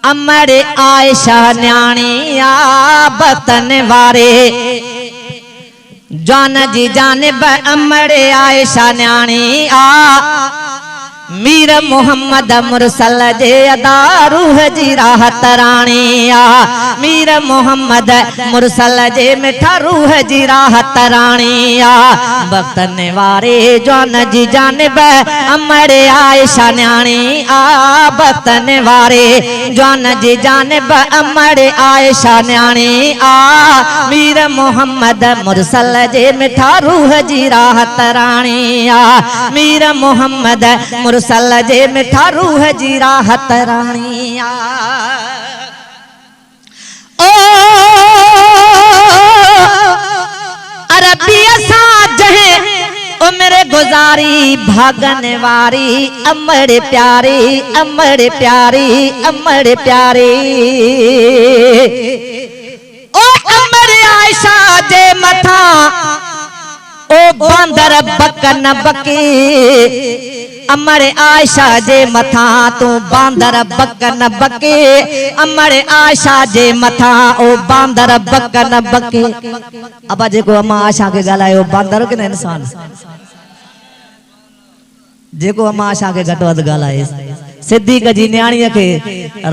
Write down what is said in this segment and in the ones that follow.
अमर आयशा न्याणी आ बतन वारे जान जी जानिब अमर आयशा न्याणी आ मीर मोहम्मद मुरसल जे अदा रूह जी राहत राणी आ मीर मोहम्मद मुरसल जे मिठा रूह जी राहत राणी आ बख्तन वारे जान जी जानिब अमर आयशा न्याणी आ बख्तन वारे जान जी जानिब अमर आयशा न्याणी आ मीर मोहम्मद मुरसल जे मिठा रूह जी राहत राणी आ मीर मोहम्मद मुरसल जे मिठा रूह जी राहत राणी आ ओ अरबी असा जहे ओ मेरे गुजारी भागन वारी अमर प्यारी अमर प्यारी अमर प्यारी ओ अमर आयशा जे मथा ओ बांदर बकन बके अमर आयशा जे मथा तू बांदर बकन बके अमर आयशा जे मथा ओ बांदर बकन बके अब जेको अम्मा आयशा के गालायो बांदर के इंसान जेको अम्मा आयशा के घट वध गालाए सिद्दीक जी न्याणी के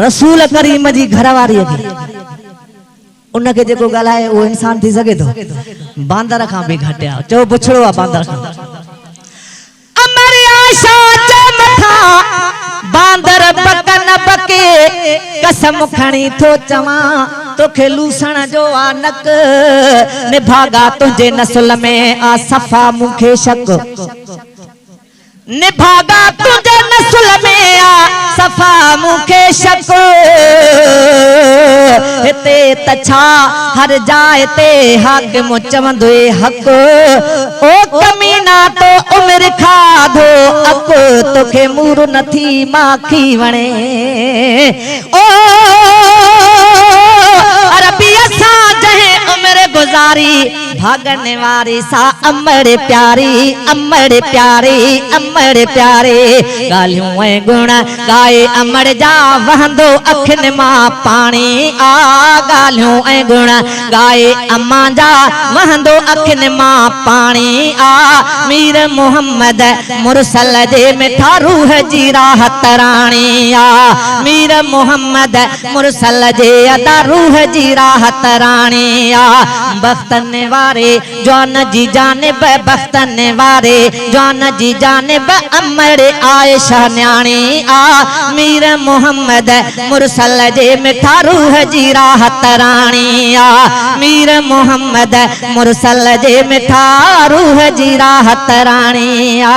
रसूल करीम जी घरवारी के उनके जेको गालाए वो इंसान थी सके तो बांदर खां भी घटिया चो पुछड़ो आ बांदर खां अमर आयशा जे मथा बांदर बकन बके कसम खणी थो चवा तोखे लूसण जो आ नक निभागा तुझे नस्ल में आ सफा मुखे शक निभागा तुझे नस्ल में आ सफा मुखे शक हिते तछा हर जाए ते हाकिम चवंदो हक ओ कमीना तो उम्र खाधो अक तोखे मूर नथी माखी वणे ओ अरबी असा जहे उम्र गुजारी भागन वारी सा अमर प्यारी अमर प्यारी अमर प्यारे गालियों ए गुण गाए अमर जा वहंदो अखिन मां पानी आ गालियों ए गुण गाए अम्मा जा वहंदो अखिन मां पानी आ मीर मोहम्मद मुरसल जे मिठा रूह जी राहत राणी आ मीर मोहम्मद मुरसल जे अदा रूह जी राहत राणी आ बख्तन वारे जान जी जानिब बख्तन वारे जान जी जानिब अमर आयशा न्याणी आ मीर मोहम्मद मुरसल जे मिठा रूह जी राहत राणी आ मीर मोहम्मद मुरसल जे मिठा रूह जी राहत राणी आ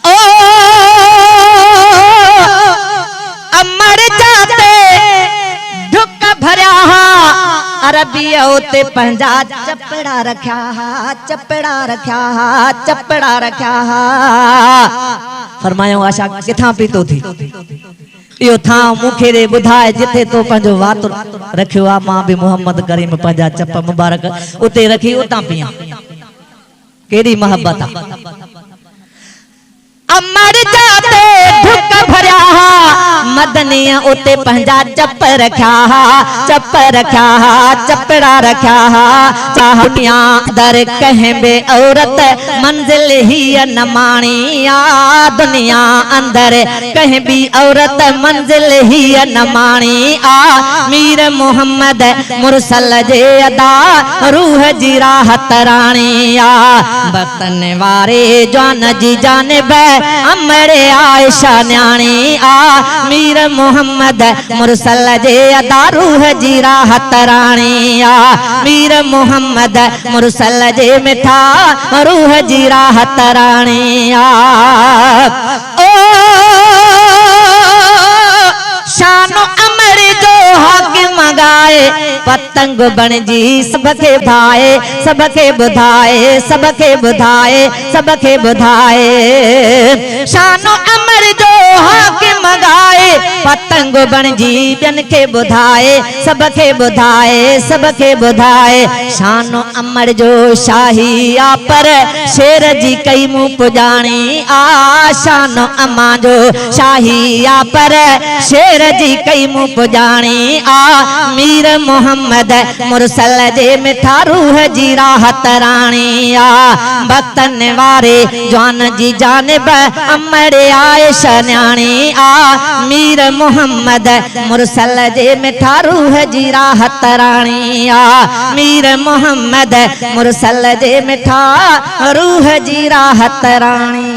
ओ अमर जाते ढुक भरिया अरबी उते पंजा चपड़ा रखा चपड़ा रखा चपड़ा रखा फरमायो आशा किथा पीतो थी यो था मुखे रे बुधाए जिथे तो पंजो वात रखियो आ मां भी मोहम्मद करीम पंजा चप मुबारक उते रखी उता पिया केड़ी मोहब्बत अमर जाते ढुक भरिया मदनिया उते पंजा चप रखा चपड़ा रखा चाहनिया दर कहें बे औरत मंजिल ही नमाणी आ दुनिया अंदर कहें भी औरत मंजिल ही नमाणी आ मीर मोहम्मद मुरसल जे अदा रूह जी राहत राणी आ बख्तन वारे जान जी जानिब अमर आयशा न्याणी आ मीर मोहम्मद मुरसल जे अदा रूह जी राहत राणी आ मीर मोहम्मद मुरसल जे मिठा रूह जी राहत राणी आ ओ शानो अमर जो हाकिम गाए पतंग बनजी सबके भाए सबके बुधाए सबके बुधाए सबके बुधाए शानो अमर जो हाकिम गाए पतंग बणजी ॿियनि खे ॿुधाए सबके ॿुधाए सबके ॿुधाए शानो अमर जो शाही आ पर शेर जी कई मूं पुॼाणी आ शानो अम्मा जो शाही आ पर शेर जी कई मूं पुॼाणी आ मीर मोहम्मद मुरसल जे मिठा रूह जी राहत राणी आ भक्तन वारे जान जी जानिब अमर आयशा न्याणी आ मीर मोहम्मद मुरसल जे मिठा रूह जी राहत राणी आ मीर मोहम्मद मुरसल जे मिठा रूह जी राहत राणी।